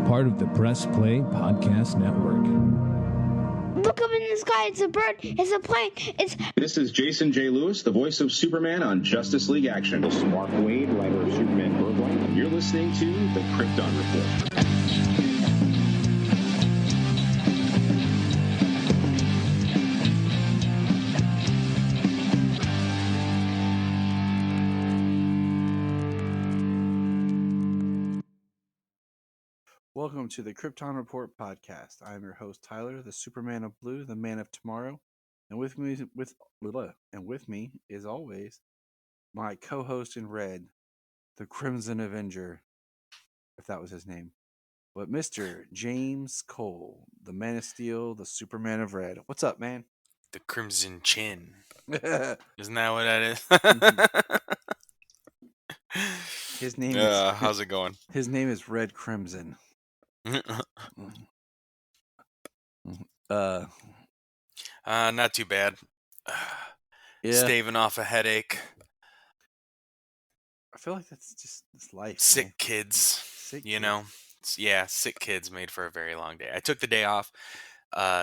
part of the Press Play Podcast Network. Look up in the sky. It's a bird. It's a plane. This is Jason J. Lewis, the voice of Superman on Justice League Action. This is Mark Wade, writer of Superman Birthright. You're listening to the Krypton Report. Welcome to the Krypton Report podcast. I am your host Tyler, the Superman of Blue, the Man of Tomorrow, and with me is always my co-host in red, the Crimson Avenger, if that was his name, but Mr. James Cole, the Man of Steel, the Superman of Red. What's up, man? The Crimson Chin. Isn't that what that is? His name. How's it going? His name is Red Crimson. Not too bad. Yeah. Staving off a headache. I feel like that's just this life. Sick man. kids. Sick you kids. know? Sick kids made for a very long day. I took the day off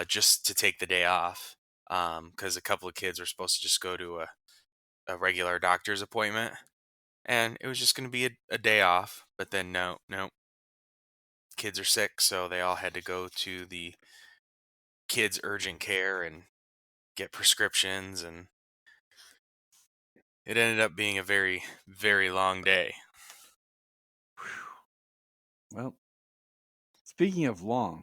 just to take the day off because a couple of kids were supposed to just go to a regular doctor's appointment. And it was just going to be a day off. But then, no. Kids are sick, so they all had to go to the kids' urgent care and get prescriptions. And it ended up being a very, very long day. Well, speaking of long,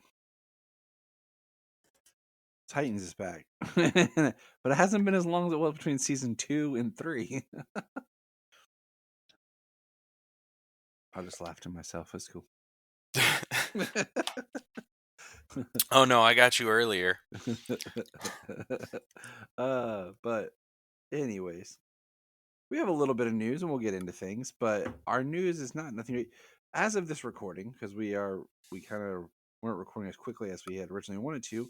Titans is back. But it hasn't been as long as it was between season 2 and 3. I just laughed at myself. It's cool. Oh no, I got you earlier. But anyways, we have a little bit of news and we'll get into things, but our news is not nothing as of this recording, because we kind of weren't recording as quickly as we had originally wanted to.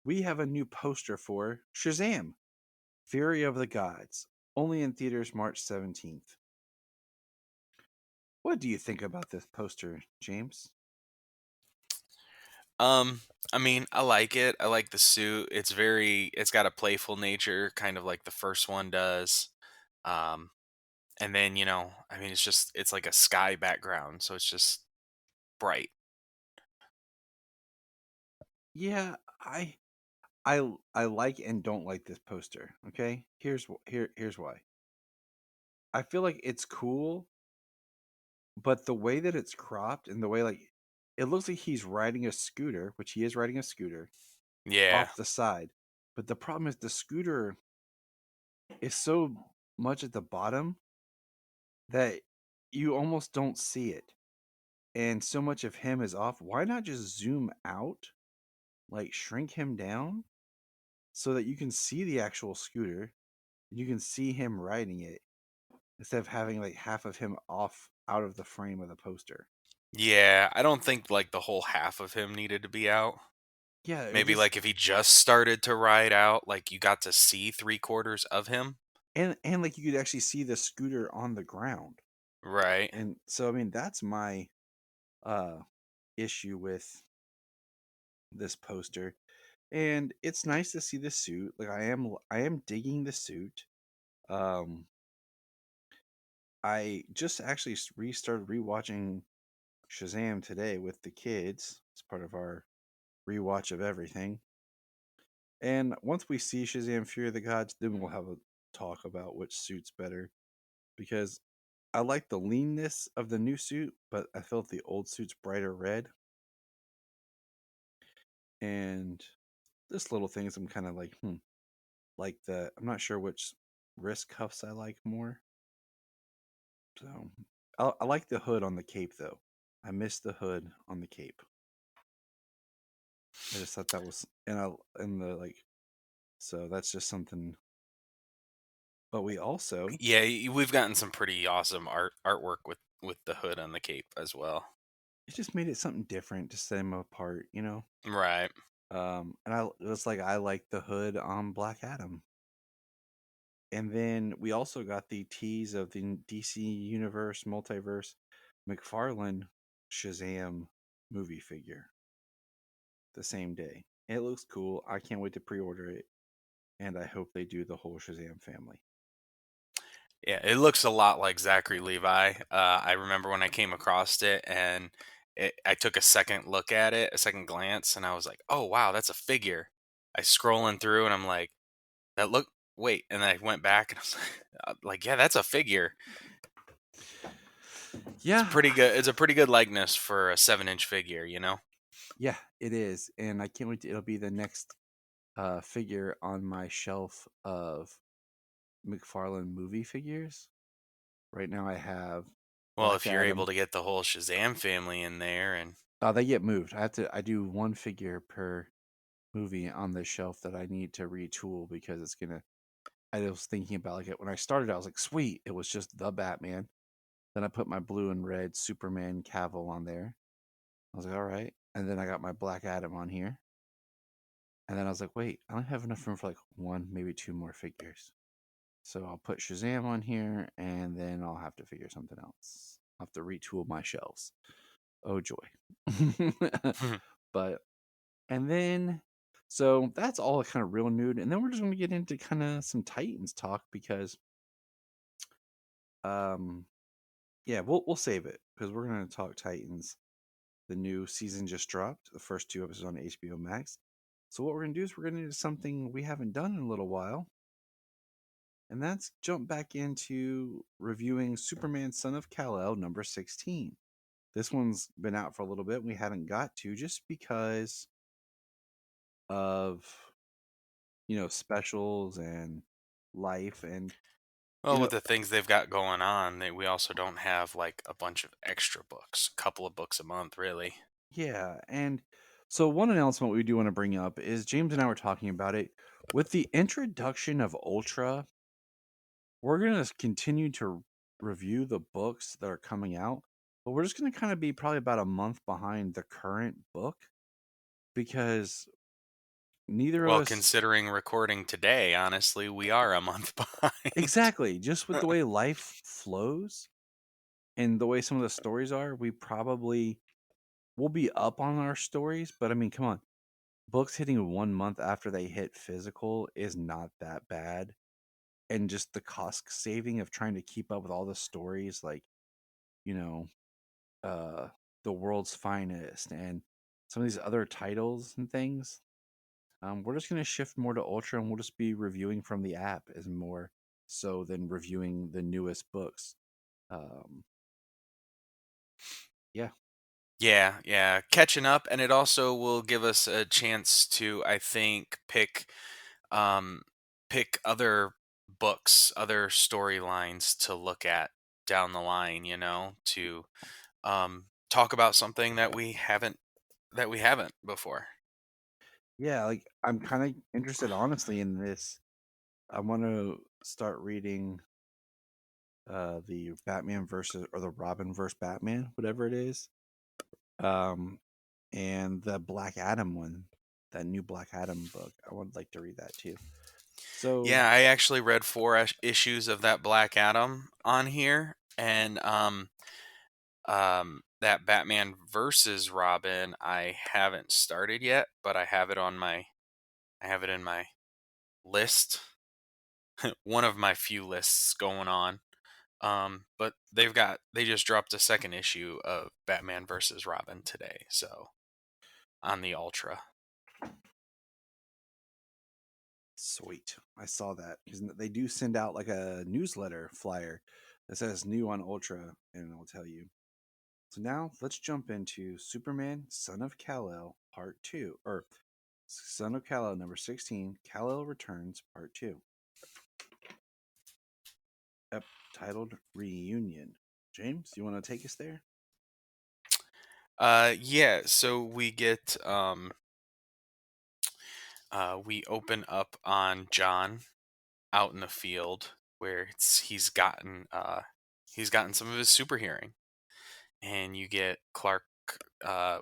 We have a new poster for Shazam! Fury of the Gods, only in theaters March 17th. What do you think about this poster, James? I mean, I like it. I like the suit. It's got a playful nature, kind of like the first one does. And then, I mean, it's like a sky background, so it's just bright. Yeah, I like and don't like this poster. Okay, here's why. I feel like it's cool, but the way that it's cropped and the way it looks like he's riding a scooter, which he is riding a scooter, off the side. But the problem is the scooter is so much at the bottom that you almost don't see it, and so much of him is off. Why not just zoom out, like shrink him down, so that you can see the actual scooter, and you can see him riding it, instead of having like half of him off out of the frame of the poster. Yeah, I don't think like the whole half of him needed to be out. Yeah, maybe like if he just started to ride out, like you got to see 3/4 of him, and like you could actually see the scooter on the ground, right? And so I mean that's my issue with this poster. And it's nice to see the suit. Like I am digging the suit. I just actually restarted rewatching Shazam today with the kids as part of our rewatch of everything. And once we see Shazam! Fury of the Gods, then we'll have a talk about which suit's better. Because I like the leanness of the new suit, but I felt the old suit's brighter red. And just little things I'm kind of like, like I'm not sure which wrist cuffs I like more. So I like the hood on the cape though. I miss the hood on the cape. I just thought that was so that's just something. But we also we've gotten some pretty awesome artwork with the hood on the cape as well. It just made it something different to set them apart, Right. And I like the hood on Black Adam. And then we also got the tease of the DC Universe Multiverse McFarlane Shazam movie figure the same day. It looks cool. I can't wait to pre-order it, and I hope they do the whole Shazam family. Yeah, it looks a lot like Zachary Levi. I remember when I came across it, and I took a second look at it, a second glance, and I was like, "Oh wow, that's a figure." I scrolling through, and I'm like, "That look." Wait, and then I went back, and I was like, "Yeah, that's a figure." Yeah, It's pretty good. It's a pretty good likeness for a 7-inch figure, you know. yeah, it is, and I can't wait. It'll be the next figure on my shelf of McFarlane movie figures. Right now, I have Well, Black if you're able Adam. to get the whole Shazam family in there, and They get moved. I do one figure per movie on the shelf that I need to retool because it's gonna. I was thinking about like it when I started. I was like, sweet, it was just the Batman. Then I put my blue and red Superman Cavill on there. I was like, all right. And then I got my Black Adam on here. And then I was like, wait, I don't have enough room for like one, maybe two more figures. So I'll put Shazam on here, and then I'll have to figure something else. I'll have to retool my shelves. Oh joy. But and then so that's all kind of real nude. And then we're just gonna get into kind of some Titans talk because yeah, we'll save it because we're gonna talk Titans. The new season just dropped, the first 2 episodes on HBO Max. So what we're gonna do is we're gonna do something we haven't done in a little while. And that's jump back into reviewing Superman Son of Kal-El number 16. This one's been out for a little bit. We hadn't got to just because of specials and life and well, you know with the things they've got going on, we also don't have like a bunch of extra books, a couple of books a month, really. yeah. And so one announcement we do want to bring up is James and I were talking about it with the introduction of Ultra. We're going to continue to review the books that are coming out, but we're just going to kind of be probably about a month behind the current book because neither of Well, us considering recording today, honestly, we are a month behind. exactly just with the way life flows and the way some of the stories are, we probably will be up on our stories, but I mean, come on. Books hitting 1 month after they hit physical is not that bad. And just the cost saving of trying to keep up with all the stories, like, you know, uh, The World's Finest and some of these other titles and things. We're just going to shift more to Ultra and we'll just be reviewing from the app as more so than reviewing the newest books. Um, yeah. Yeah, catching up, and it also will give us a chance to, I think, um, pick other books, other storylines to look at down the line. You know, to talk about something that we haven't before. Yeah. Like, I'm kind of interested, honestly, in this. I want to start reading the Batman versus or the Robin versus Batman, whatever it is. And the Black Adam one, that new Black Adam book. I would like to read that too. So Yeah, I actually read 4 issues of that Black Adam on here, and that Batman versus Robin I haven't started yet, but I have it in my list, one of my few lists going on. But they just dropped a second issue of Batman versus Robin today, so on the Ultra. sweet. I saw that because they do send out like a newsletter flyer that says new on Ultra, and I'll tell you. So now let's jump into Superman Son of Kal-El Part 2, or Son of Kal-El number 16, Kal-El Returns Part 2. Titled Reunion. James, you want to take us there? Yeah, so we open up on John out in the field where he's gotten some of his super hearing, and you get Clark,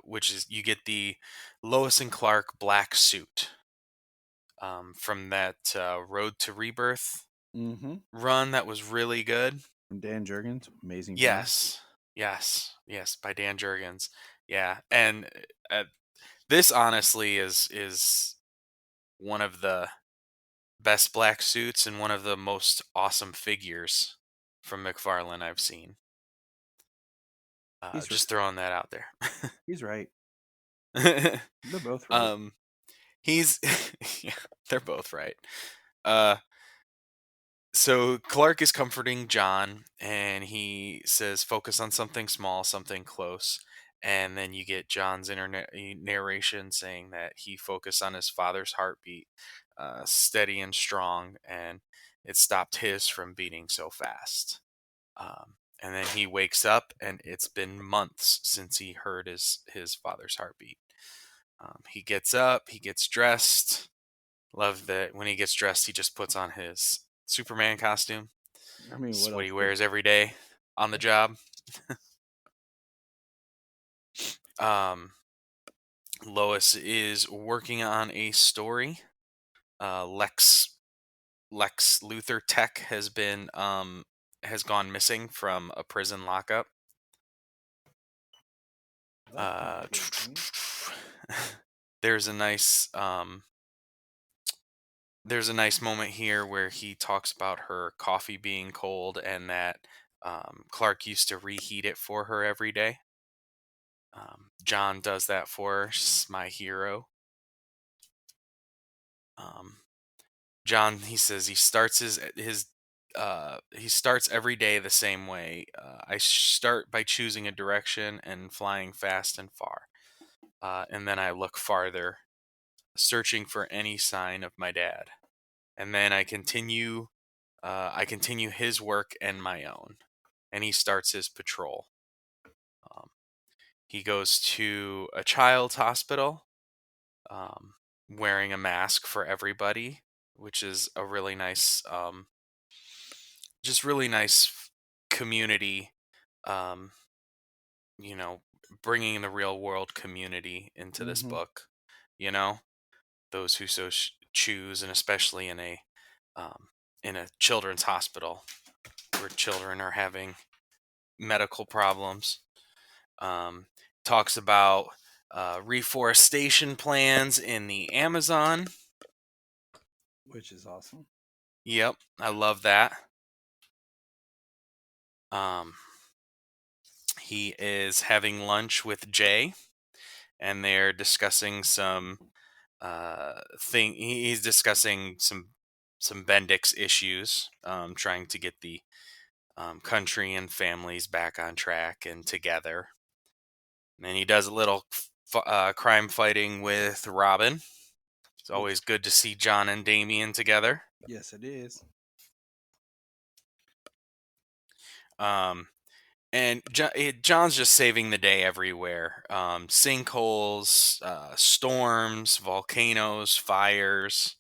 which is you get the Lois and Clark black suit from that Road to Rebirth Mm-hmm. run that was really good. From Dan Jurgens, amazing job. Yes, yes, by Dan Jurgens, Yeah, and this honestly is one of the best black suits and one of the most awesome figures from McFarlane I've seen. He's Just throwing that out there. he's right. They're both right. He's yeah, they're both right. So Clark is comforting John, and he says, "Focus on something small, something close." And then you get John's internet narration saying that he focused on his father's heartbeat, steady and strong, and it stopped his from beating so fast. And then he wakes up, and it's been months since he heard his father's heartbeat. He gets up, he gets dressed. Love that when he gets dressed, he just puts on his Superman costume. I mean, It's what what else? he wears every day on the job. Lois is working on a story. Lex Luthor Tech has gone missing from a prison lockup. There's a nice moment here where he talks about her coffee being cold and that Clark used to reheat it for her every day. John does that for her. She's my hero. John, he says he starts he starts every day the same way. I start by choosing a direction and flying fast and far, and then I look farther, searching for any sign of my dad, and then I continue his work and my own, and he starts his patrol. He goes to a child's hospital, wearing a mask for everybody, which is a really nice, just really nice community, um, bringing the real world community into this book, those who so choose, and especially in a children's hospital where children are having medical problems. Talks about reforestation plans in the Amazon, which is awesome. Yep, I love that. He is having lunch with Jay, and they're discussing some He's discussing some Bendix issues, trying to get the country and families back on track and together. And then he does a little crime fighting with Robin. It's always good to see John and Damian together. Yes, it is. And John's just saving the day everywhere. Sinkholes, storms, volcanoes, fires.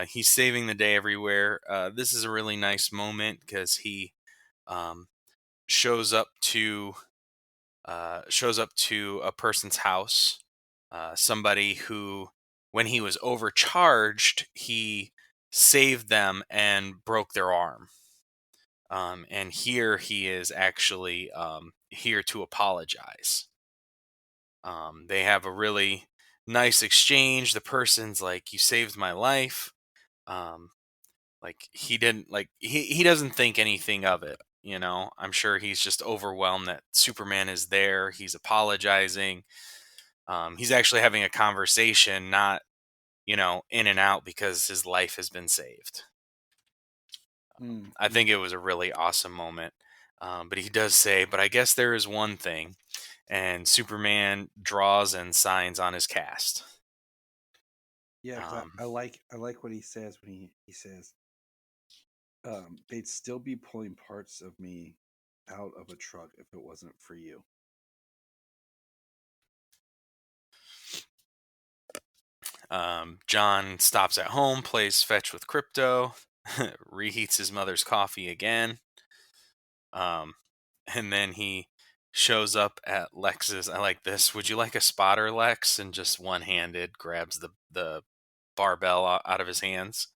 He's saving the day everywhere. This is a really nice moment because he shows up to a person's house. Somebody who, when he was overcharged, he saved them and broke their arm. And here he is actually here to apologize. They have a really nice exchange. The person's like, "You saved my life." Like he didn't he doesn't think anything of it. I'm sure he's just overwhelmed that Superman is there. He's apologizing. He's actually having a conversation, not in and out, because his life has been saved. I think it was a really awesome moment. But he does say, "But I guess there is one thing," and Superman draws and signs on his cast. Yeah, I like what he says when he says, "They'd still be pulling parts of me out of a truck if it wasn't for you." John stops at home, plays fetch with Krypto, reheats his mother's coffee again. And then he shows up at Lex's. I like this. "Would you like a spotter, Lex?" And just one-handed grabs the barbell out of his hands.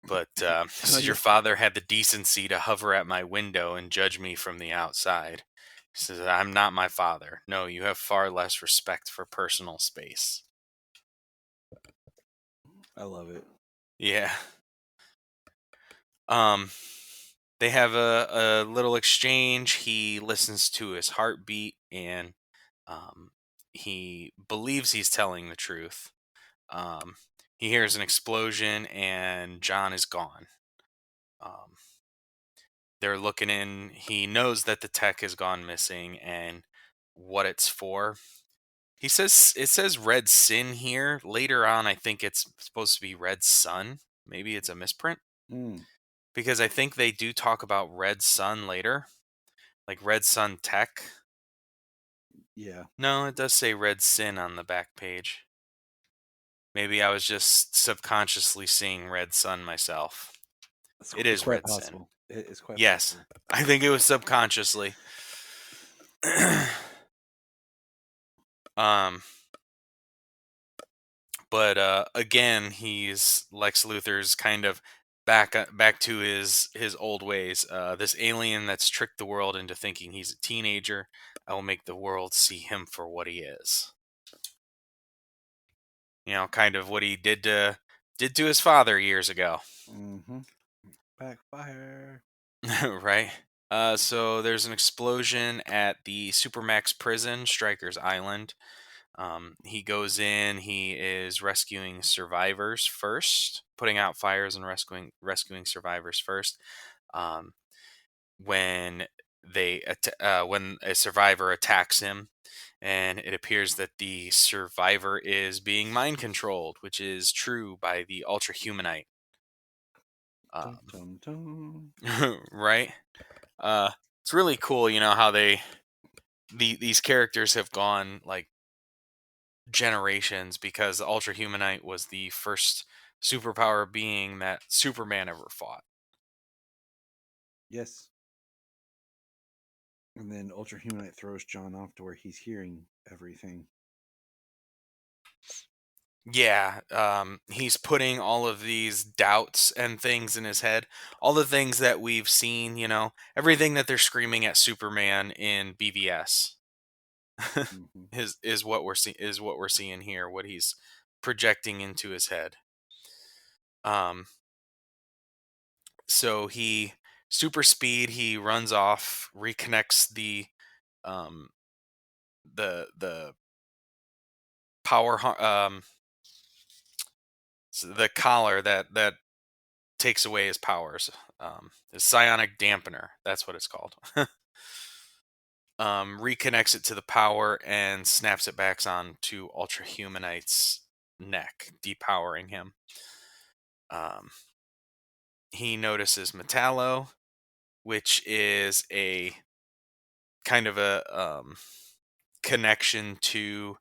But "Your father had the decency to hover at my window and judge me from the outside. He says, I'm not my father. No, you have far less respect for personal space. I love it. Yeah. They have a little exchange. He listens to his heartbeat, and he believes he's telling the truth. He hears an explosion, and John is gone. They're looking in. He knows that the tech has gone missing and what it's for. He says it says Red Sin here. Later on, I think it's supposed to be Red Sun. Maybe it's a misprint. Because I think they do talk about Red Sun later. Like Red Sun Tech. Yeah. No, it does say Red Sin on the back page. Maybe I was just subconsciously seeing Red Sun myself. It is Red possible. Sin. It's quite Yes. possible. I think it was subconsciously. But again, he's Lex Luthor's kind of back to his old ways. This alien that's tricked the world into thinking he's a teenager. I will make the world see him for what he is. You know, kind of what he did to his father years ago. Mm-hmm. Backfire. Right. So there's an explosion at the Supermax prison, Stryker's Island. He goes in. He is rescuing survivors first, putting out fires and rescuing survivors first. When when a survivor attacks him, and it appears that the survivor is being mind controlled, which is true by the Ultra Humanite. Dun, dun, dun. Right. It's really cool, you know, how these characters have gone like generations, because the Ultra Humanite was the first superpower being that Superman ever fought. Yes. And then Ultra Humanite throws John off to where he's hearing everything. Yeah, he's putting all of these doubts and things in his head. All the things that we've seen, you know, everything that they're screaming at Superman in BVS Mm-hmm. is what we're seeing here. What he's projecting into his head. So he super speed. He runs off, reconnects the power the collar that takes away his powers. The psionic dampener, that's what it's called. Reconnects it to the power and snaps it back on to Ultra Humanite's neck, depowering him. He notices Metallo, which is a kind of a connection to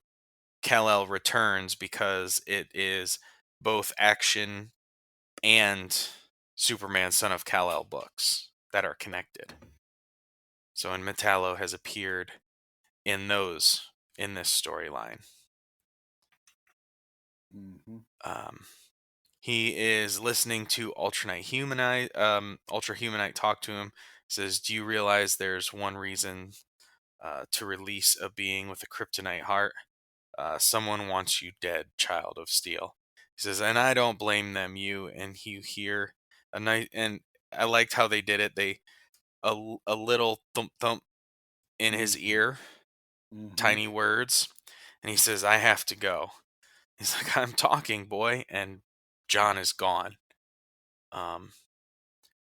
Kal-El Returns, because it is both action and Superman Son of Kal-El books that are connected. So, and Metallo has appeared in this storyline. Mm-hmm. He is listening to Ultra Humanite talk to him. Says, "Do you realize there's one reason to release a being with a kryptonite heart? Someone wants you dead, child of steel." He says, "And I don't blame them, you." And you hear a nice, and I liked how they did it. A little thump thump in his ear, tiny words, and he says, "I have to go." He's like, "I'm talking, boy," and John is gone.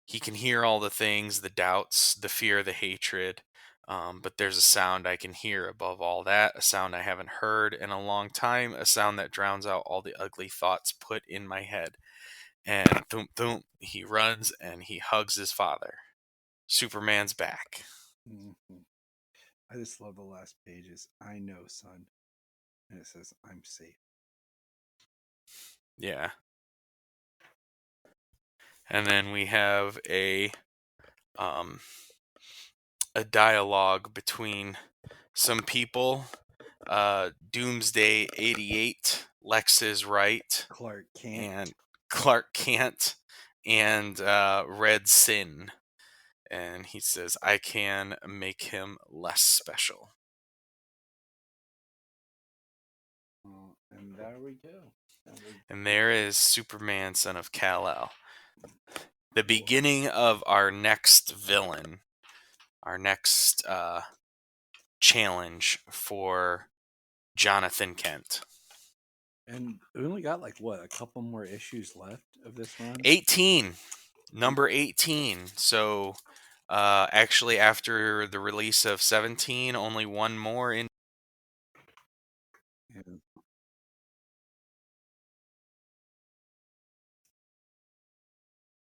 He can hear all the things, the doubts, the fear, the hatred. But there's a sound I can hear above all that, a sound I haven't heard in a long time, a sound that drowns out all the ugly thoughts put in my head. And thump thump, he runs and he hugs his father. Superman's back. Mm-hmm. I just love the last pages. "I know, son." And it says, "I'm safe." Yeah. And then we have a dialogue between some people. Doomsday 88, Lex is right, Clark Kent. and Clark Kent, and Red Sin. And he says, I can make him less special. And there we go. And there is Superman, son of Kal-El. The beginning of our next villain, our next challenge for Jonathan Kent. And we only got a couple more issues left of this run? 18. Number 18. So actually after the release of 17, only one more in. Yeah.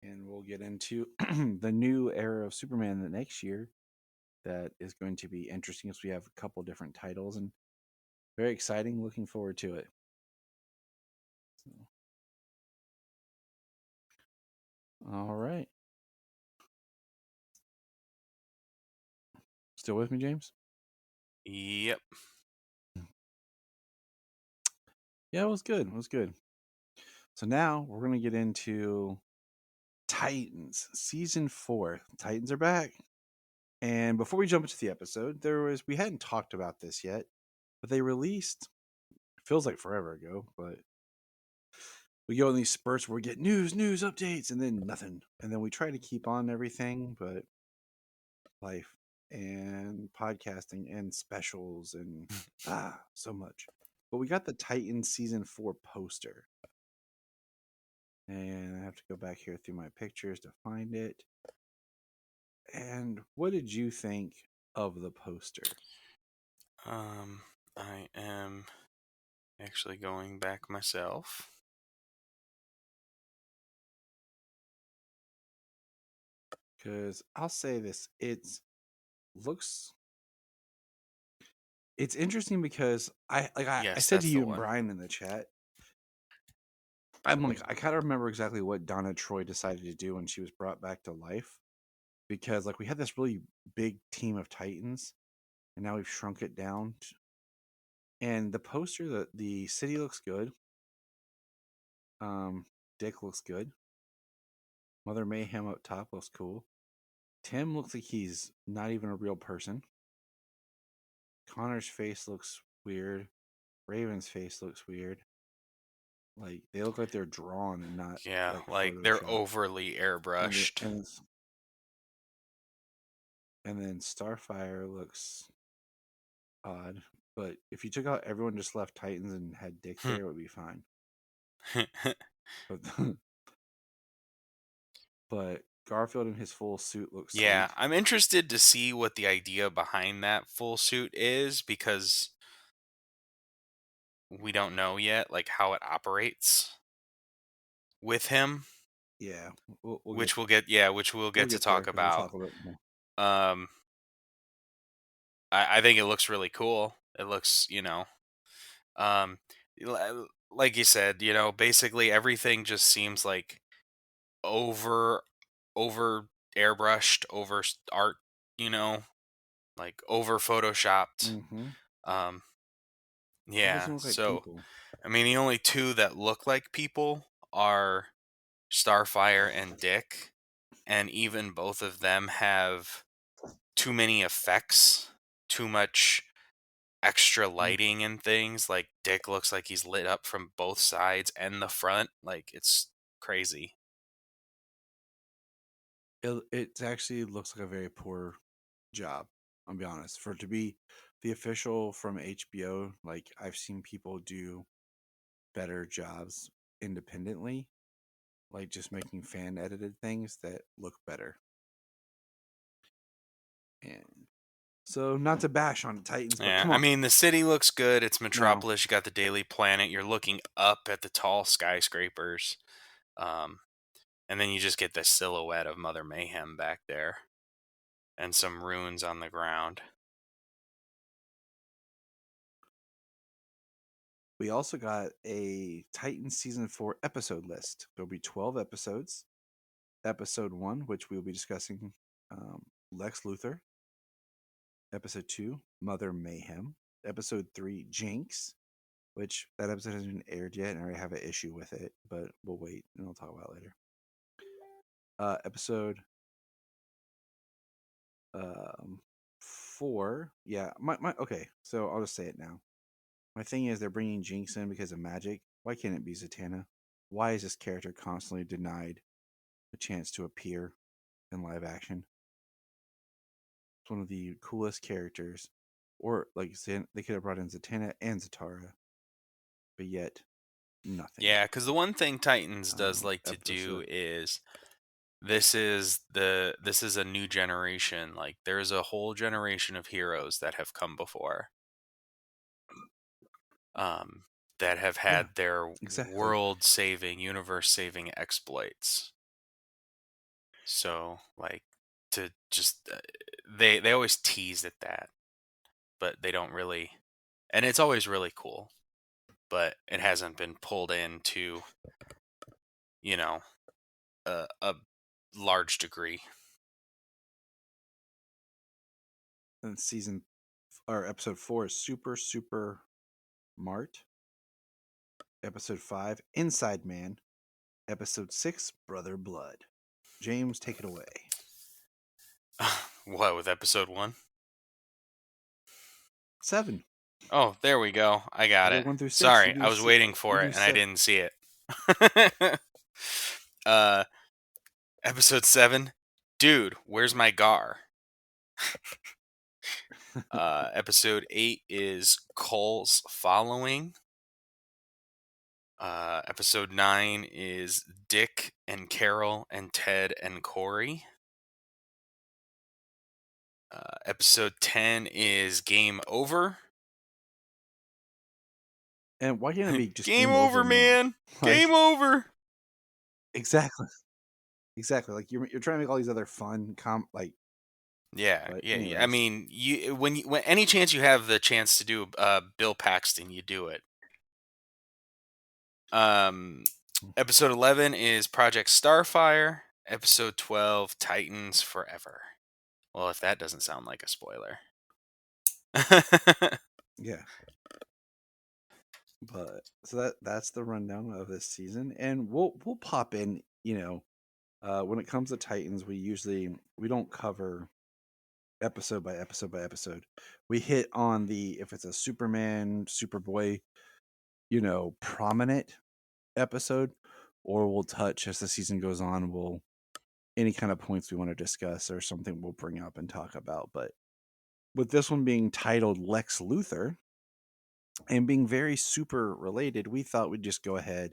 And we'll get into the new era of Superman the next year. That is going to be interesting as we have a couple different titles and very exciting. Looking forward to it. So. All right. Still with me, James? Yep. Yeah, it was good. It was good. So now we're going to get into Titans Season 4. Titans are back. And before we jump into the episode, we hadn't talked about this yet, but they released, it feels like forever ago, but we go in these spurts where we get news, updates, and then nothing. And then we try to keep on everything, but life and podcasting and specials and so much. But we got the Titans Season 4 poster. And I have to go back here through my pictures to find it. And what did you think of the poster? I am actually going back myself. Because I'll say this, it's interesting because I Yes, said to that's you the and one. Brian in the chat, I'm like, I kind of remember exactly what Donna Troy decided to do when she was brought back to life. Because we had this really big team of Titans, and now we've shrunk it down. And the poster, the city looks good. Dick looks good. Mother Mayhem up top looks cool. Tim looks like he's not even a real person. Connor's face looks weird. Raven's face looks weird. They look like they're drawn and not they're Photoshopped. overly airbrushed. And then Starfire looks odd. But if you took out everyone, just left Titans and had Dick there, it would be fine. But Garfield in his full suit looks sweet. Yeah, I'm interested to see what the idea behind that full suit is because we don't know yet, how it operates with him. Yeah, which we'll get to talk about. We'll talk a bit more. I think it looks really cool. It looks, like you said, basically everything just seems like over airbrushed, over art, over photoshopped. Mm-hmm. Yeah. So, people. I mean, the only two that look like people are Starfire and Dick, and even both of them have too many effects, too much extra lighting and things. Dick looks like he's lit up from both sides and the front. It's crazy. It actually looks like a very poor job, I'll be honest. For it to be the official from HBO, I've seen people do better jobs independently, just making fan edited things that look better. And so, not to bash on Titans, but come on. I mean, the city looks good. It's Metropolis. You got the Daily Planet. You're looking up at the tall skyscrapers. And then you just get the silhouette of Mother Mayhem back there. And some ruins on the ground. We also got a Titans Season 4 episode list. There'll be 12 episodes. Episode 1, which we'll be discussing, Lex Luthor. Episode 2, Mother Mayhem. Episode 3, Jinx, which that episode hasn't been aired yet, and I already have an issue with it, but we'll wait, and I'll talk about it later. Episode 4. Yeah, my okay. So I'll just say it now. My thing is they're bringing Jinx in because of magic. Why can't it be Zatanna? Why is this character constantly denied a chance to appear in live action? It's one of the coolest characters. Or like they could have brought in Zatanna and Zatara, but yet nothing. Yeah, because the one thing Titans does like to do is this is a new generation. Like there's a whole generation of heroes that have come before, that have had their exactly. world-saving, universe-saving exploits. So like to just they always tease at that, but they don't really, and it's always really cool, but it hasn't been pulled into, you know, a large degree. And episode 4 is Super Mart. Episode 5, Inside Man. Episode 6, Brother Blood. James, take it away. What, with episode 1? 7. Oh, there we go. I got it. 1 through 6. Sorry, I was waiting for it and I didn't see it. Episode 7, Dude, Where's My Gar? Episode 8 is Cole's Following. Episode 9 is Dick and Carol and Ted and Corey. Episode 10 is Game Over. And why can't it be just Game over, man? Like, Game over. Exactly. Like you're trying to make all these other fun Yeah. anyways. I mean, when any chance you have the chance to do Bill Paxton, you do it. Episode 11 is Project Starfire. Episode 12, Titans Forever. Well, if that doesn't sound like a spoiler. Yeah. But so that's the rundown of this season, and we'll pop in. When it comes to Titans, we don't cover episode by episode. We hit on if it's a Superman, Superboy, prominent episode, or we'll touch as the season goes on. Any kind of points we want to discuss or something we'll bring up and talk about. But with this one being titled Lex Luthor and being very super related, we thought we'd just go ahead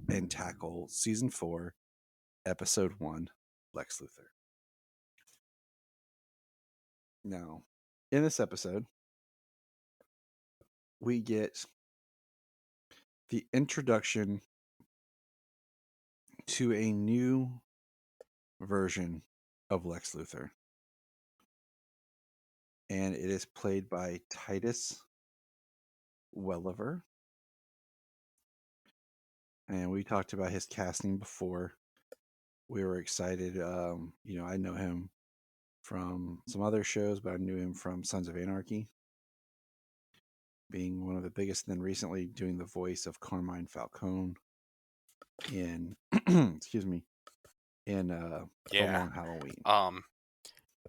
and tackle season 4, episode 1, Lex Luthor. Now, in this episode, we get the introduction to a new version of Lex Luthor. And it is played by Titus Welliver. And we talked about his casting before. We were excited. I know him from some other shows, but I knew him from Sons of Anarchy, being one of the biggest, and then recently doing the voice of Carmine Falcone in excuse me, in A Long Halloween.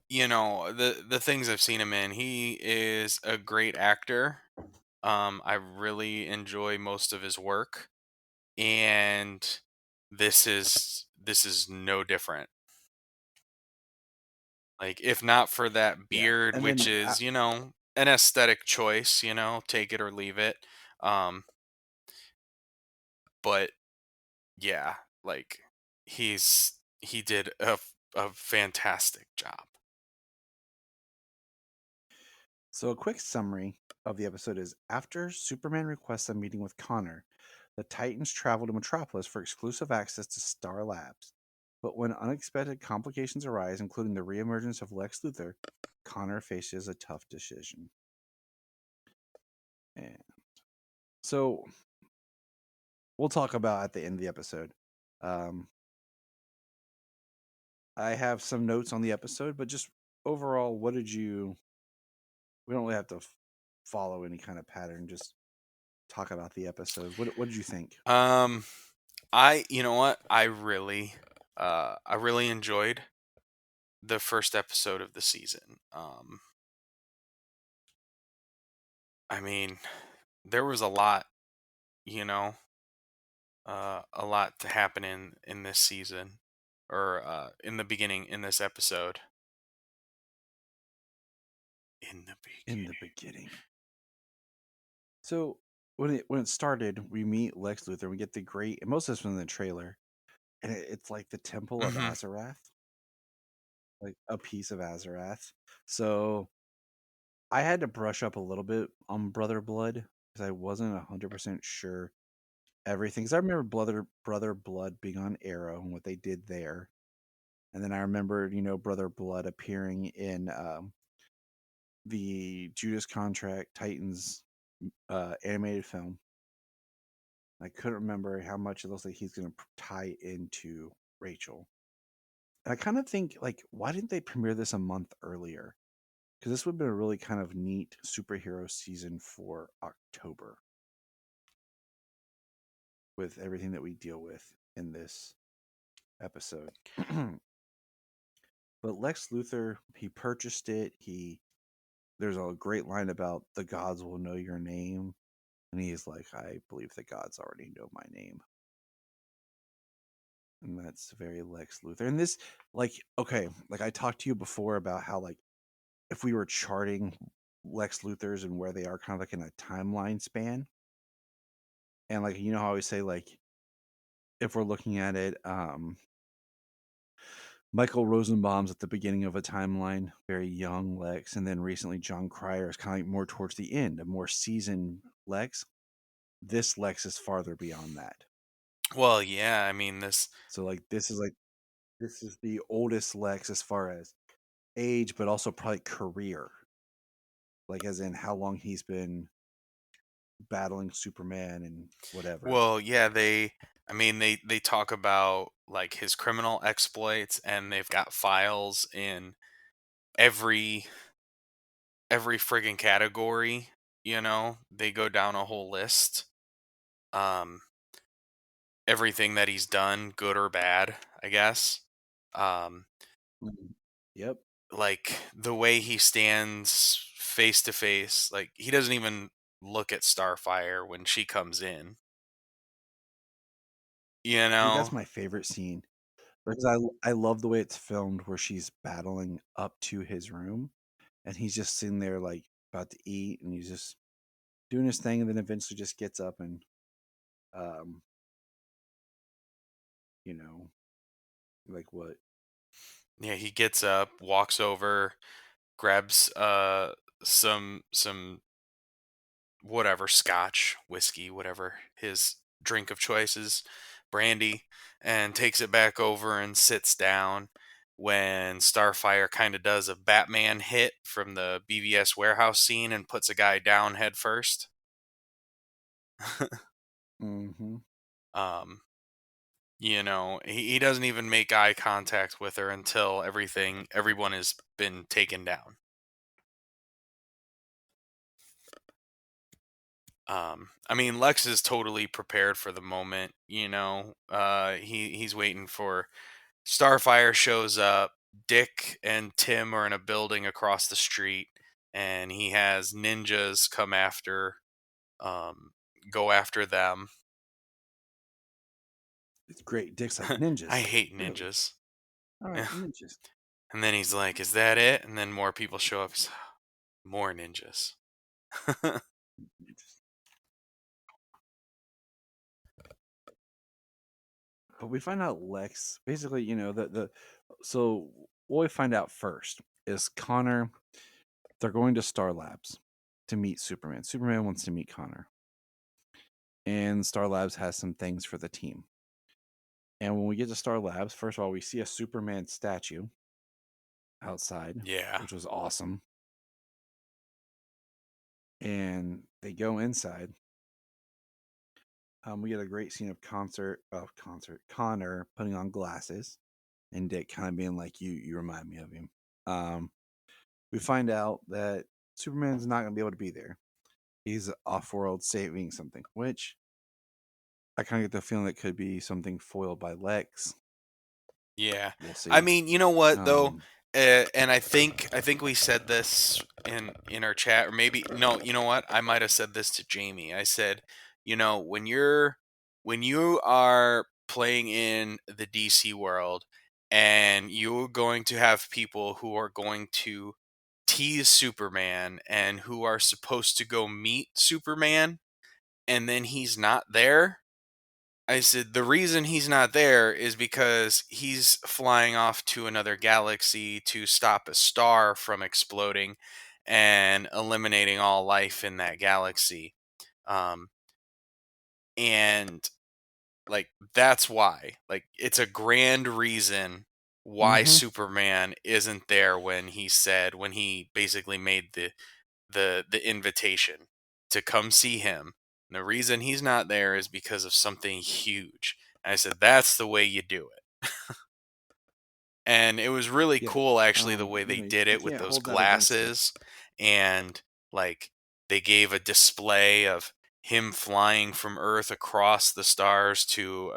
The things I've seen him in, he is a great actor. I really enjoy most of his work, and this is no different. Like, if not for that beard, And which then, is, an aesthetic choice, take it or leave it. But yeah, like he did a fantastic job. So a quick summary of the episode is: after Superman requests a meeting with Connor, the Titans travel to Metropolis for exclusive access to Star Labs. But when unexpected complications arise, including the reemergence of Lex Luthor, Connor faces a tough decision. And so we'll talk about at the end of the episode. I have some notes on the episode, but just overall, what did you... We don't really have to follow any kind of pattern, just talk about the episode. What did you think? You know what? I really enjoyed the first episode of the season. I mean, there was a lot, you know, a lot to happen in this season, or in the beginning in this episode. In the in beginning. the beginning. So when it started, we meet Lex Luthor. We get the great, and most of this was in the trailer, and it's like the Temple of Mhm. Azarath, like a piece of Azarath. So I had to brush up a little bit on Brother Blood because I wasn't 100% sure everything. Because I remember Brother Blood being on Arrow and what they did there, and then I remembered, Brother Blood appearing in the Judas Contract Titans animated film. I couldn't remember how much it looks like he's going to tie into Rachel. And I kind of think, like, why didn't they premiere this a month earlier? Because this would have been a really kind of neat superhero season for October with everything that we deal with in this episode. But Lex Luthor, he purchased it. There's a great line about the gods will know your name. And he's like, I believe the gods already know my name. And that's very Lex Luthor. And this, like, okay, like I talked to you before about how, like, if we were charting Lex Luthor's and where they are kind of like in a timeline span. And like, how I always say, like, if we're looking at it, Michael Rosenbaum's at the beginning of a timeline, very young Lex, and then recently John Cryer is kind of like more towards the end, a more seasoned Lex. This Lex is farther beyond that. Well, yeah, I mean this. So this is the oldest Lex as far as age, but also probably career. Like as in how long he's been battling Superman and whatever. Well, yeah, I mean, they talk about like his criminal exploits, and they've got files in every friggin' category. They go down a whole list. Um, Everything that he's done, good or bad, I guess. Um, Yep. like the way he stands face to face, like he doesn't even look at Starfire when she comes in. Dude, that's my favorite scene because I love the way it's filmed where she's battling up to his room and he's just sitting there like about to eat and he's just doing his thing and then eventually just gets up and um you know like what. Yeah, he gets up, walks over, grabs some whatever, scotch, whiskey, whatever his drink of choice is, brandy, and takes it back over and sits down when Starfire kind of does a Batman hit from the BVS warehouse scene and puts a guy down head first. Mm-hmm. He doesn't even make eye contact with her until everyone has been taken down. I mean, Lex is totally prepared for the moment. He's waiting for Starfire shows up. Dick and Tim are in a building across the street, and he has ninjas um, go after them. It's great. Dick's like ninjas. I hate Really? ninjas. All right, ninjas. And then he's like, "Is that it?" And then more people show up. He's, more ninjas. But we find out Lex basically, so what we find out first is Connor. They're going to Star Labs to meet Superman. Superman wants to meet Connor, and Star Labs has some things for the team. And when we get to Star Labs, first of all, we see a Superman statue outside, Yeah. which was awesome. And they go inside. We get a great scene of Connor putting on glasses, and Dick kind of being like, "You remind me of him." We find out that Superman's not going to be able to be there. He's off-world saving something, which I kind of get the feeling that could be something foiled by Lex. Yeah. We'll see. I mean, you know what though? and I think we said this in our chat, or maybe no. You know what? I might have said this to Jamie. I said, when you are playing in the DC world, and you're going to have people who are going to tease Superman and who are supposed to go meet Superman, and then he's not there. I said the reason he's not there is because he's flying off to another galaxy to stop a star from exploding and eliminating all life in that galaxy. Um, and like that's why. Like it's a grand reason why Mm-hmm. Superman isn't there when he basically made the invitation to come see him. And the reason he's not there is because of something huge. And I said, that's the way you do it. And it was really Yeah. cool, actually, the way they You did it with can't those hold that against it. glasses. And like they gave a display of him flying from Earth across the stars to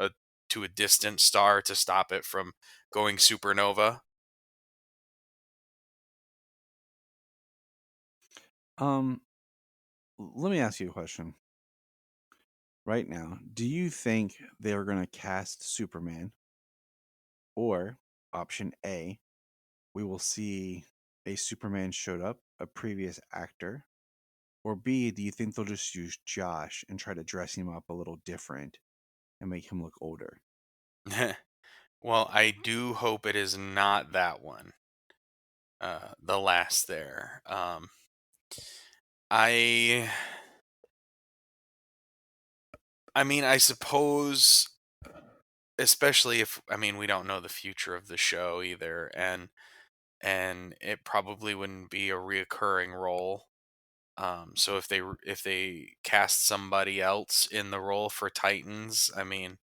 a distant star to stop it from going supernova. Let me ask you a question. Right now, do you think they're going to cast Superman? Or option A, we will see a Superman showed up, a previous actor? Or B, do you think they'll just use Josh and try to dress him up a little different and make him look older? Well, I do hope it is not that one. The last there. I mean, I suppose, especially if we don't know the future of the show either, and it probably wouldn't be a reoccurring role. So if they cast somebody else in the role for Titans, I mean,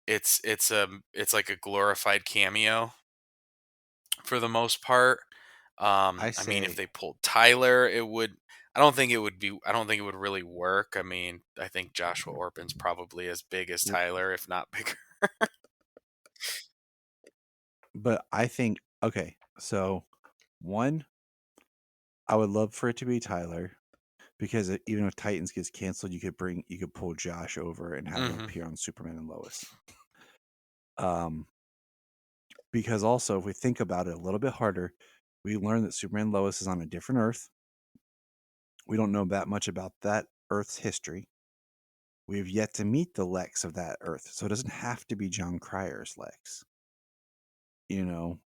it's like a glorified cameo for the most part. I mean, if say, they pulled Tyler, it would. I don't think it would be. I don't think it would really work. I mean, I think Joshua Orpin's probably as big as yep. Tyler, if not bigger. But I think, okay, so one, I would love for it to be Tyler because even if Titans gets canceled, you could pull Josh over and have him Hmm. appear on Superman and Lois. Because also, if we think about it a little bit harder, we learn that Superman and Lois is on a different Earth. We don't know that much about that Earth's history. We've yet to meet the Lex of that Earth, so it doesn't have to be John Cryer's Lex. You know,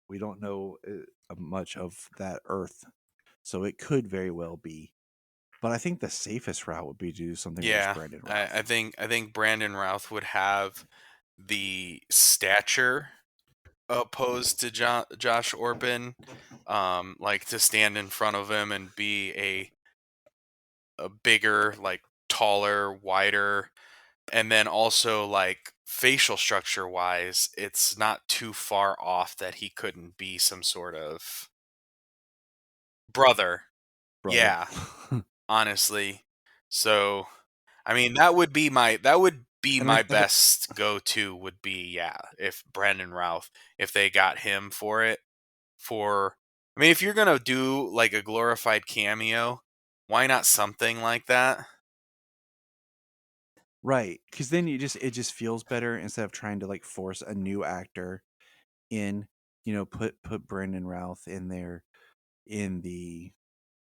we don't know much of that Earth, so it could very well be. But I think the safest route would be to do something with just Yeah, Brandon I, Routh. I think I think Brandon Routh would have the stature opposed to Josh Orpin, like to stand in front of him and be a bigger, like taller, wider, and then also like facial structure wise, it's not too far off that he couldn't be some sort of brother. Brother. Yeah, honestly. So, I mean, that would be my best go-to would be, yeah, if Brandon Routh, if they got him for it. I mean, if you're gonna do like a glorified cameo, why not something like that? Right, because then it just feels better instead of trying to like force a new actor in. Put Brandon Routh in there in the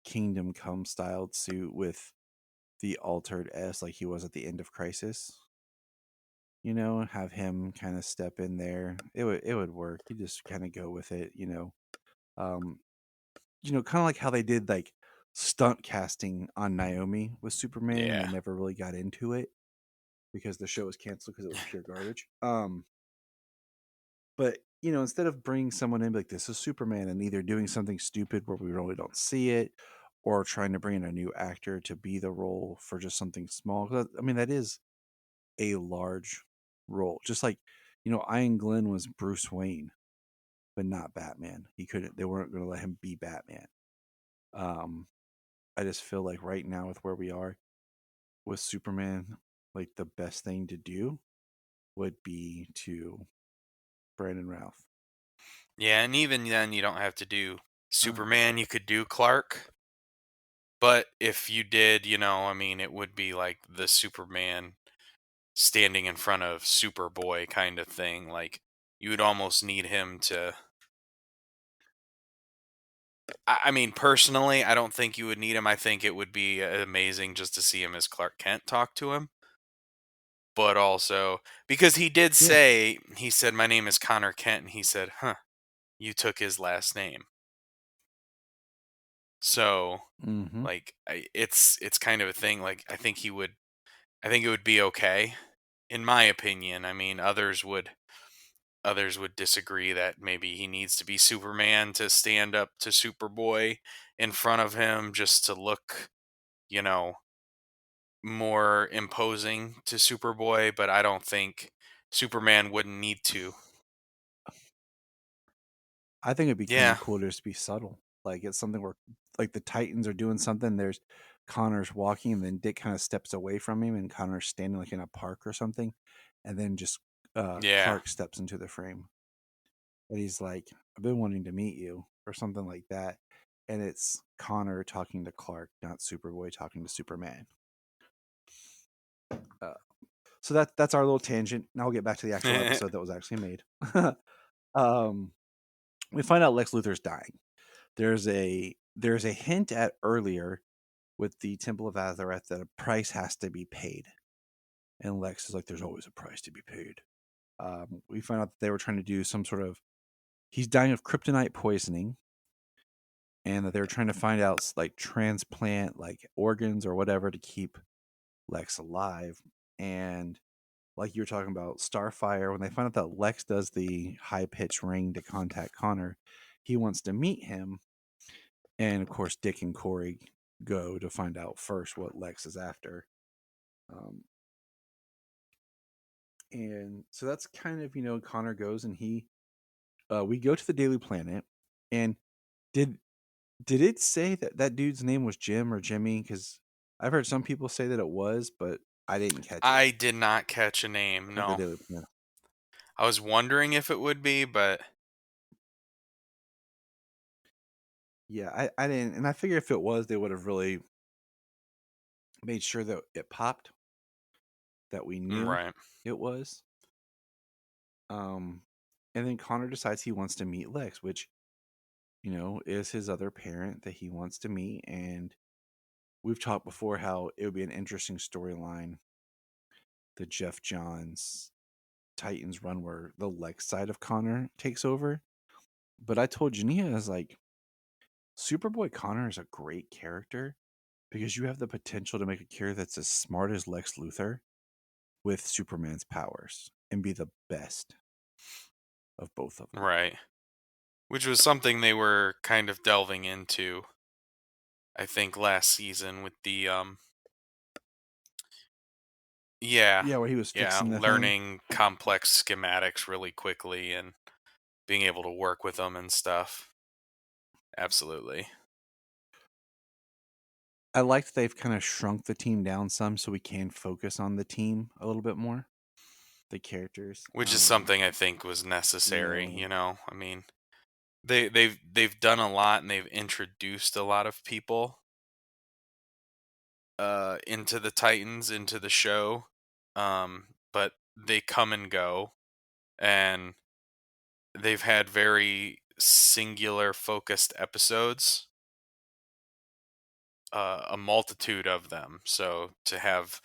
Kingdom Come styled suit with the altered S, like he was at the end of Crisis. Have him kind of step in there. It would work. You just kind of go with it. Um, kind of like how they did like stunt casting on Naomi with Superman, and they Yeah. never really got into it because the show was canceled because it was pure garbage. But instead of bringing someone in like this is Superman and either doing something stupid where we really don't see it, or trying to bring in a new actor to be the role for just something small. 'Cause I mean, that is a large role. Just like Ian Glenn was Bruce Wayne, but not Batman. He couldn't. They weren't going to let him be Batman. Um, I just feel like right now with where we are with Superman, like the best thing to do would be to Brandon Routh. Yeah, and even then, you don't have to do Superman. You could do Clark. But if you did, I mean, it would be like the Superman standing in front of Superboy kind of thing. Like, you would almost need him to. I mean, personally, I don't think you would need him. I think it would be amazing just to see him as Clark Kent talk to him. But also, because he did say, he said, "My name is Connor Kent," and he said, "Huh, you took his last name." So, like, it's kind of a thing. Like, I think it would be okay, in my opinion. I mean, others would disagree that maybe he needs to be Superman to stand up to Superboy in front of him just to look, you know, more imposing to Superboy, but I don't think Superman wouldn't need to. I think it'd be kind Yeah. of cool to just be subtle. Like it's something where like the Titans are doing something. There's Connor's walking, and then Dick kind of steps away from him, and Connor's standing like in a park or something, and then just Yeah. Clark steps into the frame, and he's like, "I've been wanting to meet you," or something like that, and it's Connor talking to Clark, not Superboy talking to Superman. So that's our little tangent. Now we'll get back to the actual episode that was actually made. We find out Lex Luthor's dying. There's a hint at earlier with the Temple of Azarath that a price has to be paid, and Lex is like, "There's always a price to be paid." We find out that they were trying to do some sort of he's dying of kryptonite poisoning, and that they were trying to find out like transplant like organs or whatever to keep Lex alive. And like you were talking about Starfire, when they find out that Lex does the high pitched ring to contact Connor, he wants to meet him. And of course, Dick and Corey go to find out first what Lex is after. And so that's kind of, Connor goes and we go to the Daily Planet. And did it say that dude's name was Jim or Jimmy? Because I've heard some people say that it was, but I didn't catch it. I did not catch a name, no. The Daily Planet. I was wondering if it would be, but Yeah, I didn't, and I figure if it was, they would have really made sure that it popped, that we knew right. it was. And then Connor decides he wants to meet Lex, which, is his other parent that he wants to meet. And we've talked before how it would be an interesting storyline, the Jeff Johns Titans run where the Lex side of Connor takes over. But I told Jania, I was like, Superboy Connor is a great character because you have the potential to make a character that's as smart as Lex Luthor with Superman's powers and be the best of both of them. Right. Which was something they were kind of delving into, I think, last season with the Yeah, where he was fixing the learning complex schematics really quickly and being able to work with them and stuff. Absolutely. I like that they've kind of shrunk the team down some so we can focus on the team a little bit more, the characters. Which is something I think was necessary, I mean, they've done a lot and they've introduced a lot of people into the Titans, into the show. But they come and go, and they've had very singular focused episodes, a multitude of them. So to have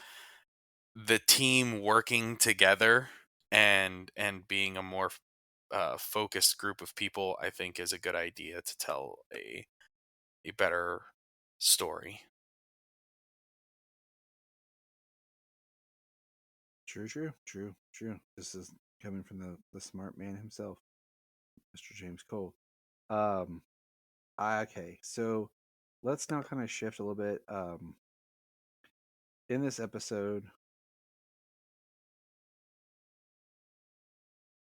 the team working together and being a more focused group of people, I think is a good idea to tell a better story. True. This is coming from the smart man himself, Mr. James Cole. Okay, so let's now kind of shift a little bit. In this episode,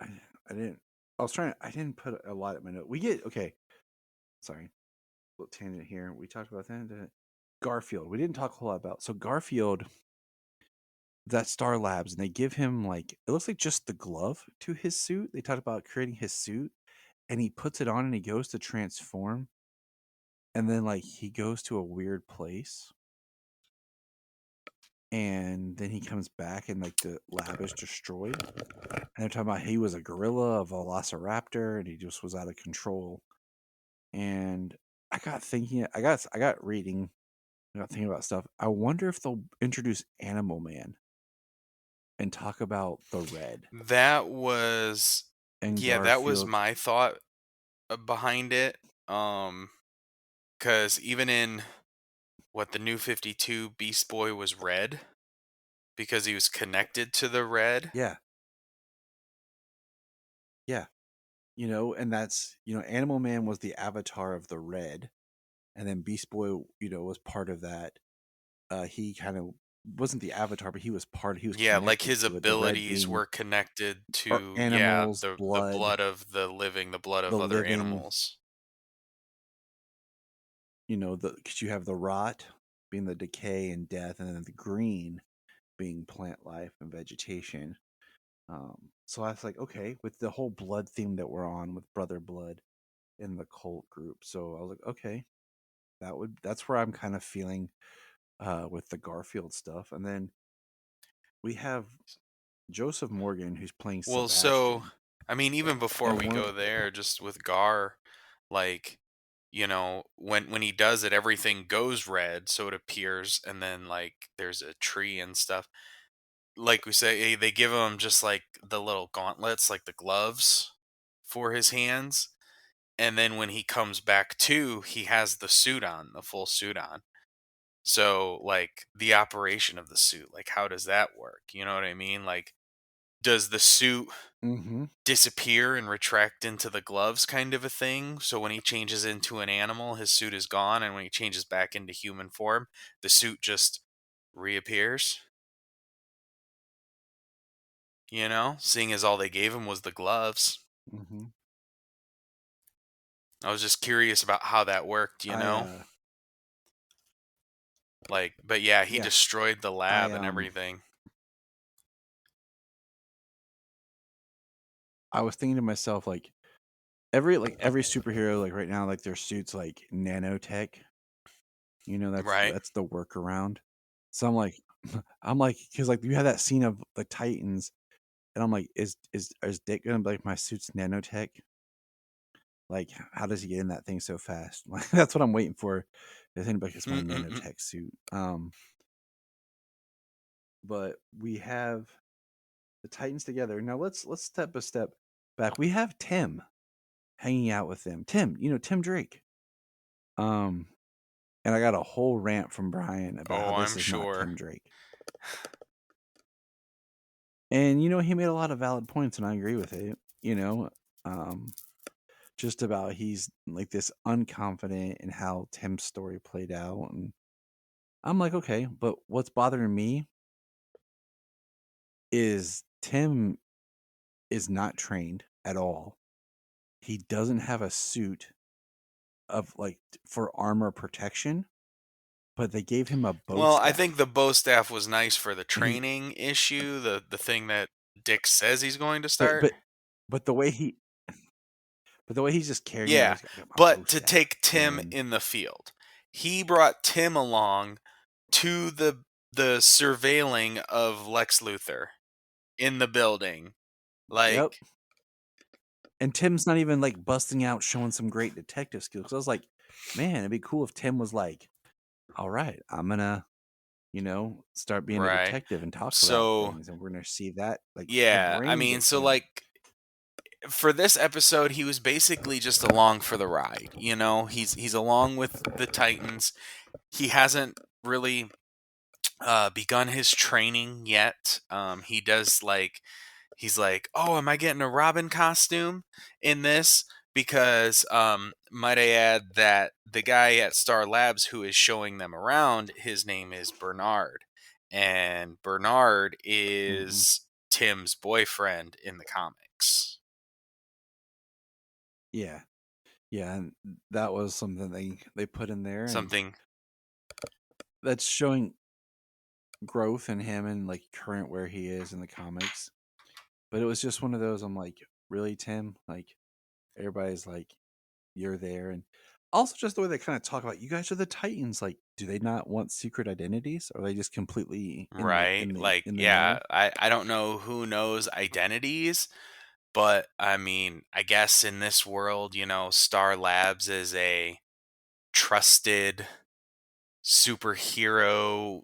I didn't. I didn't put a lot in my note. Sorry, little tangent here. We talked about that. Garfield. We didn't talk a whole lot about. So Garfield, that Star Labs, and they give him like it looks like just the glove to his suit. They talked about creating his suit, and he puts it on and he goes to transform, and then like he goes to a weird place, and then he comes back and like the lab is destroyed, and they're talking about he was a gorilla, a velociraptor, and he just was out of control. And I got thinking, I got reading, I got thinking about stuff. I wonder if they'll introduce Animal Man and talk about the Red That was and that was Garfield. my thought behind it. Cuz even in the New 52, Beast Boy was red because he was connected to the Red. Yeah. Yeah. And that's, Animal Man was the avatar of the Red, and then Beast Boy, was part of that. He kind of wasn't the avatar, but he was Yeah, like connected his to it. The Red abilities being were connected or to animals, the blood, blood of the living, the blood of the other living, animals. because you have the rot being the decay and death, and then the green being plant life and vegetation. So I was like, okay, with the whole blood theme that we're on with Brother Blood in the cult group. So I was like, okay, that's where I'm kind of feeling with the Garfield stuff. And then we have Joseph Morgan who's playing Well, so Sebastian. I mean, even before And we one of go there, just with Gar, like, when he does it, everything goes red, so it appears, and then like there's a tree and stuff. Like we say, they give him just like the little gauntlets, like the gloves for his hands, and then when he comes back to, he has the suit on, the full suit on. So, like, the operation of the suit, like, how does that work? You know what I mean? Like, does the suit mm-hmm. disappear and retract into the gloves kind of a thing? So when he changes into an animal, his suit is gone, and when he changes back into human form, the suit just reappears? Seeing as all they gave him was the gloves. Mm-hmm. I was just curious about how that worked, Like, but yeah, he Yeah, destroyed the lab and everything. I was thinking to myself, like every superhero, like right now, like their suits like nanotech. Right? That's the workaround. So I'm like, because like you have that scene of the Titans, and I'm like, is Dick gonna be like, my suit's nanotech? Like, how does he get in that thing so fast? Like, that's what I'm waiting for. Is anybody it's my nanotech suit? But we have the Titans together. Now let's step a step back. We have Tim hanging out with them. Tim, Tim Drake. And I got a whole rant from Brian about how this I'm is not sure. Tim Drake. And he made a lot of valid points, and I agree with it. Just about he's like this unconfident in how Tim's story played out, and I'm like, okay, but what's bothering me is Tim is not trained at all. He doesn't have a suit of like for armor protection, but they gave him a bow Well, I think staff. the bow staff was nice for the And he, training issue, the thing that Dick says he's going to but start. but but the way he, but the way he's just carrying it, Yeah, he's got my bow but to staff, take Tim and in the field, he brought Tim along to the surveilling of Lex Luthor in the building. yep. Like, And Tim's not even like busting out, showing some great detective skills. So I was like, man, it'd be cool if Tim was like, all right, I'm gonna, start being a right. detective and talk about So, things, and we're gonna see that like the yeah, I brains mean, of so Tim. like for this episode, he was basically just along for the ride. He's along with the Titans. He hasn't really begun his training yet. He does like he's like, oh, am I getting a Robin costume in this? Because might I add that the guy at Star Labs who is showing them around, his name is Bernard, and Bernard Mm-hmm. is Tim's boyfriend in the comics. Yeah, yeah, and that was something they put in there, and Something. that's showing growth in him and like current where he is in the comics. But it was just one of those. I'm like, really, Tim? Like, everybody's like, you're there. And also just the way they kind of talk about, you guys are the Titans. Like, do they not want secret identities? Or are they just completely Right. Like, in the yeah, know? I don't know who knows identities, but I mean, I guess in this world, Star Labs is a trusted superhero,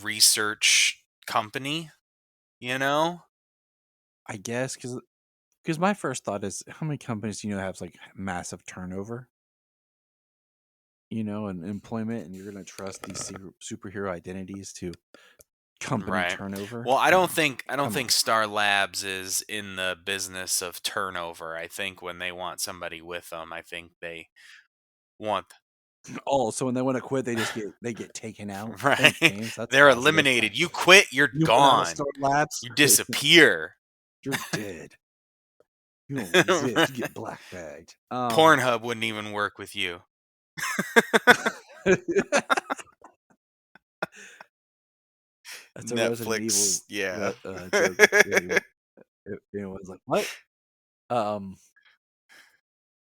research company, you know? I guess because my first thought is, how many companies do you know have like massive turnover? And employment, and you're going to trust these superhero identities to company Right. turnover? Well, I don't No, think come on. Star Labs is in the business of turnover. I think when they want somebody with them, I think they want Oh, so when they want to quit, they get taken out. right. Thanks, James. That's They're positive. eliminated. You quit, you're You went out of gone. Star Labs. You disappear. You're dead. You don't exist. You get black bagged. Pornhub wouldn't even work with you. That's a Resident Evil Netflix, yeah. joke. Anyone's like, what?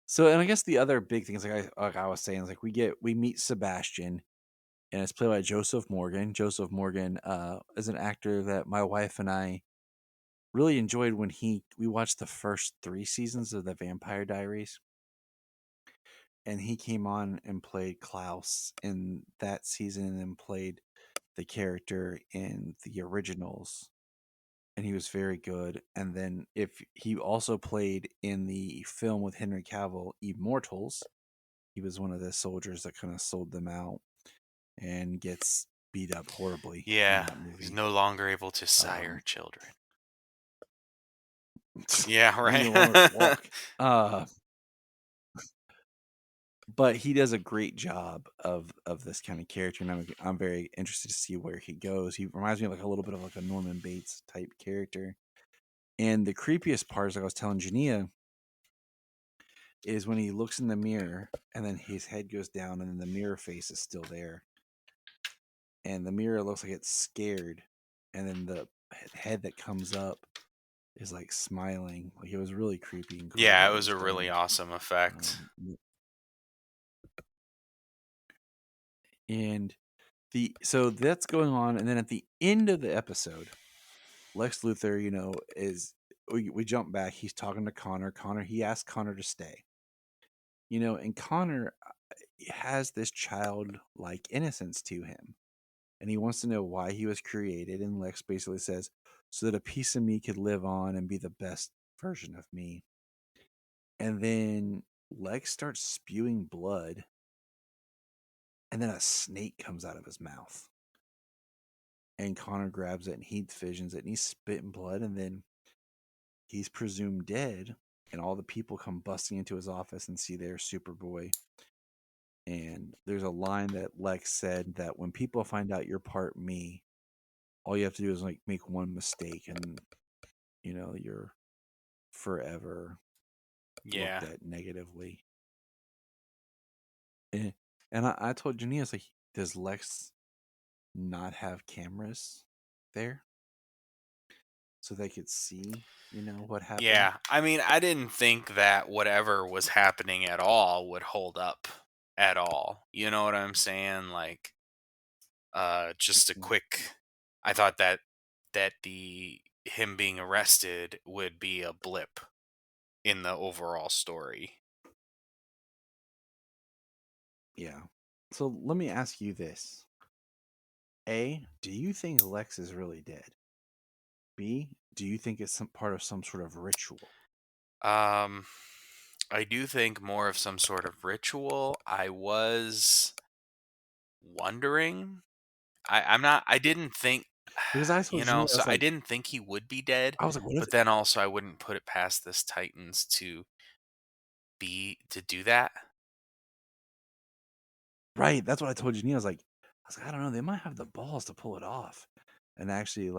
So, and I guess the other big thing is like I was saying is like we meet Sebastian, and it's played by Joseph Morgan. Joseph Morgan is an actor that my wife and I really enjoyed when we watched the first 3 seasons of the Vampire Diaries, and he came on and played Klaus in that season, and then played the character in the originals, and he was very good. And then if he also played in the film with Henry Cavill, Immortals, he was one of the soldiers that kind of sold them out and gets beat up horribly in Yeah, that he's movie. no longer able to sire Um, children. Yeah, He no longer can right. walk. But he does a great job of this kind of character, and I'm very interested to see where he goes. He reminds me of like a little bit of like a Norman Bates type character. And the creepiest part, as I was telling Jania, is when he looks in the mirror and then his head goes down and then the mirror face is still there. And the mirror looks like it's scared. And then the head that comes up is like smiling. Like, it was really creepy and cool the Yeah, way it it was was a really done. awesome effect. And so that's going on, and then at the end of the episode, Lex Luthor, is we jump back. He's talking to Connor. He asks Connor to stay. And Connor has this childlike innocence to him, and he wants to know why he was created. And Lex basically says, so that a piece of me could live on and be the best version of me. And then Lex starts spewing blood, and then a snake comes out of his mouth. And Connor grabs it and he fissions it and he's spitting blood, and then he's presumed dead. And all the people come busting into his office and see their Superboy. And there's a line that Lex said that when people find out you're part me, all you have to do is like make one mistake, and you're forever Yeah. looked at negatively. And I told Jania, I was like, does Lex not have cameras there so they could see, what happened? Yeah, I mean, I didn't think that whatever was happening at all would hold up at all. You know what I'm saying? Like, just a quick. I thought that the him being arrested would be a blip in the overall story. Yeah. So let me ask you this. A, do you think Lex is really dead? B, do you think it's some part of some sort of ritual? Um, I do think more of some sort of ritual. I was wondering. I'm not. I didn't think. Because I told Jimmy, So I didn't think he would be dead, what if? but then also I wouldn't put it past this Titans to do that. Right, that's what I told Jimmy. I was like, I don't know, they might have the balls to pull it off, and actually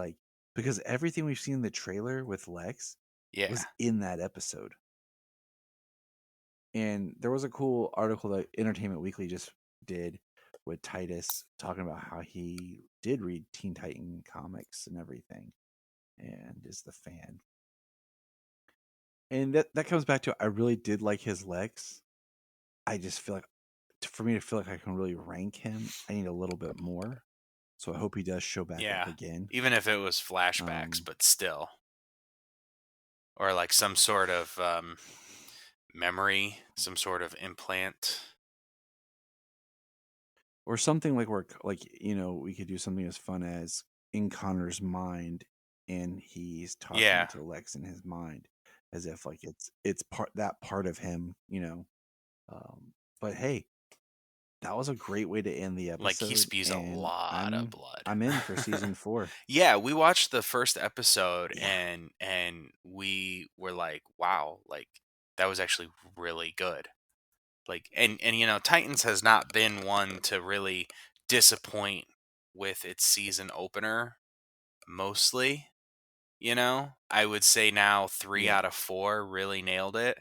because everything we've seen in the trailer with Lex Yeah. was in that episode. And there was a cool article that Entertainment Weekly just did with Titus talking about how he did read Teen Titan comics and everything, and is the fan. And that comes back to, I really did like his Lex. I just feel like, for me to feel like I can really rank him, I need a little bit more. So I hope he does show back up again. Even if it was flashbacks, but still. Or like some sort of memory, some sort of implant. Or something like where, like, you know, we could do something as fun as in Connor's mind, and he's talking to Lex in his mind, as if like it's part of him, you know. But hey, that was a great way to end the episode. Like, he spews a lot of blood. I'm in for season 4. Yeah, we watched the first episode and we were like, wow, like that was actually really good. Like, and you know, Titans has not been one to really disappoint with its season opener, mostly. You know, I would say now 3 out of 4 really nailed it.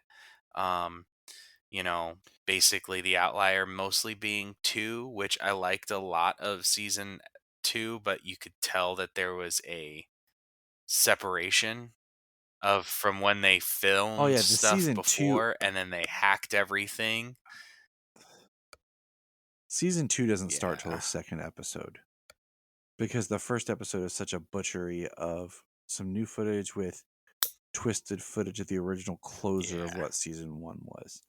You know, basically the outlier mostly being 2, which I liked a lot of season 2, but you could tell that there was a separation of from when they filmed stuff before and then they hacked everything. Season 2 doesn't start till the second episode, because the first episode is such a butchery of some new footage with twisted footage of the original closer of what season 1 was.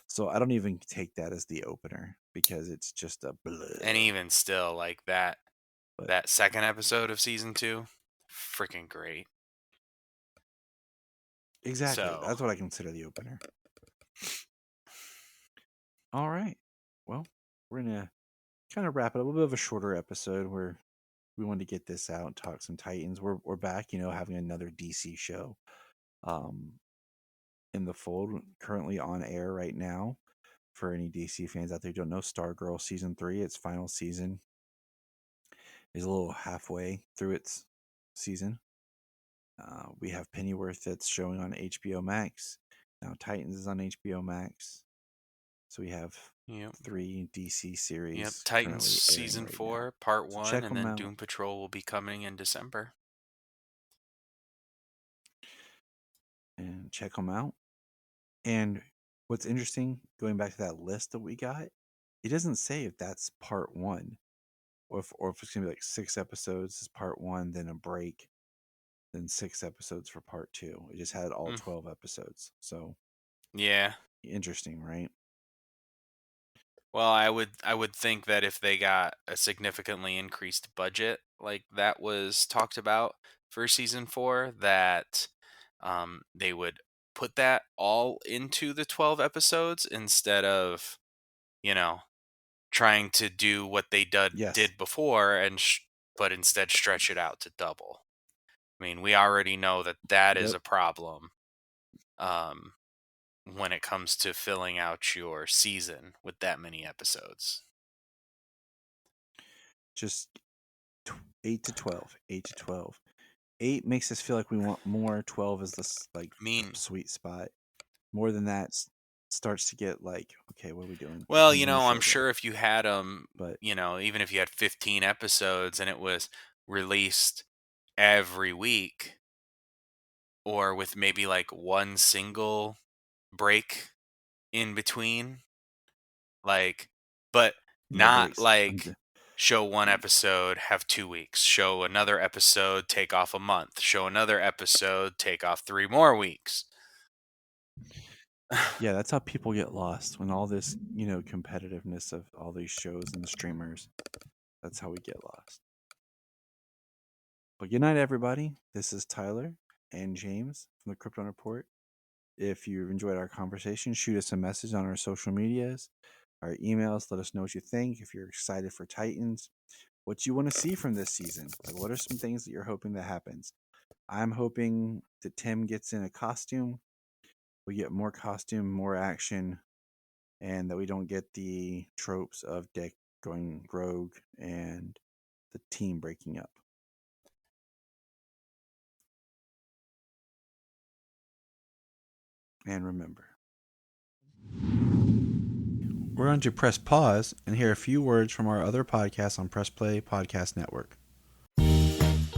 So I don't even take that as the opener, because it's just a bleh. And even still, like that second episode of season 2, freaking great. Exactly. So, that's what I consider the opener. All right. Well, we're going to kind of wrap it up. A little bit of a shorter episode where we wanted to get this out and talk some Titans. We're back, you know, having another DC show in the fold, currently on air right now. For any DC fans out there who don't know, Stargirl season 3, its final season, is a little halfway through its season. We have Pennyworth that's showing on HBO Max. Now Titans is on HBO Max. So we have 3 DC series. Yep, Titans season 4, part 1, and then Doom Patrol will be coming in December. And check them out. And what's interesting, going back to that list that we got, it doesn't say if that's part 1, or if it's gonna be like 6 episodes is part 1, then a break, then 6 episodes for part 2. It just had all 12 episodes. So interesting, right? Well, I would think that if they got a significantly increased budget, like that was talked about for season 4, that they would put that all into the 12 episodes instead of, you know, trying to do what they did before, and but instead stretch it out to double. I mean, we already know that is a problem when it comes to filling out your season with that many episodes. Just 8 to 12. 8 to 12. 8 makes us feel like we want more. 12 is the sweet spot. More than that starts to get like, okay, what are we doing? Well, you know, I'm sure if you had them, you know, even if you had 15 episodes and it was released every week, or with maybe like one single break in between, like, but not like show one episode, have 2 weeks, show another episode, take off a month, show another episode, take off 3 more weeks. Yeah, that's how people get lost, when all this, you know, competitiveness of all these shows and the streamers, that's how we get lost. But good night, everybody. This is Tyler and James from the Krypton Report. If you've enjoyed our conversation, shoot us a message on our social medias, our emails. Let us know what you think. If you're excited for Titans, what you want to see from this season. Like, what are some things that you're hoping that happens? I'm hoping that Tim gets in a costume. We get more costume, more action, and that we don't get the tropes of Dick going rogue and the team breaking up. And remember, we're going to press pause and hear a few words from our other podcasts on Press Play Podcast Network.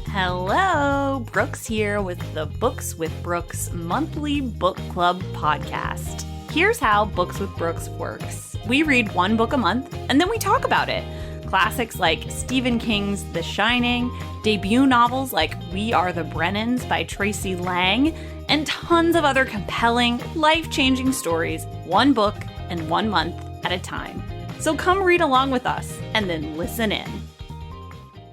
Hello. Hello, Brooks here with the Books with Brooks monthly book club podcast. Here's how Books with Brooks works. We read one book a month, and then we talk about it. Classics like Stephen King's The Shining, debut novels like We Are the Brennans by Tracy Lang, and tons of other compelling, life-changing stories, one book and 1 month at a time. So come read along with us, and then listen in.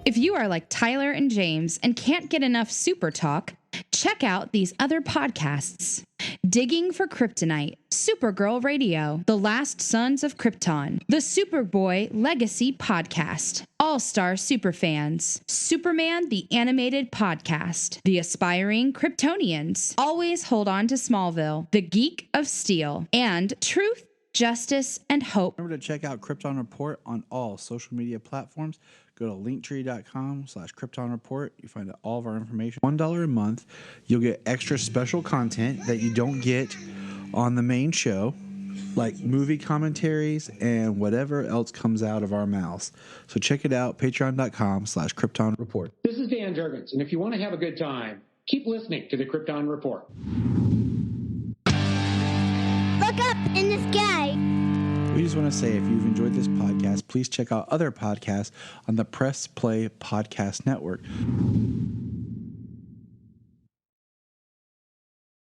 If you are like Tyler and James and can't get enough super talk, check out these other podcasts. Digging for Kryptonite, Supergirl Radio, The Last Sons of Krypton, the Superboy Legacy Podcast, All-Star Superfans, Superman the Animated Podcast, The Aspiring Kryptonians, Always Hold On to Smallville, The Geek of Steel, and Truth, Justice, and Hope. Remember to check out Krypton Report on all social media platforms. Go to linktree.com/Krypton Report. You find out all of our information. $1 a month, you'll get extra special content that you don't get on the main show, like movie commentaries and whatever else comes out of our mouths. So check it out, patreon.com/Krypton Report. This is Dan Jurgens, and if you want to have a good time, keep listening to the Krypton Report. Look up in the sky. We just want to say, if you've enjoyed this podcast, please check out other podcasts on the Press Play Podcast Network.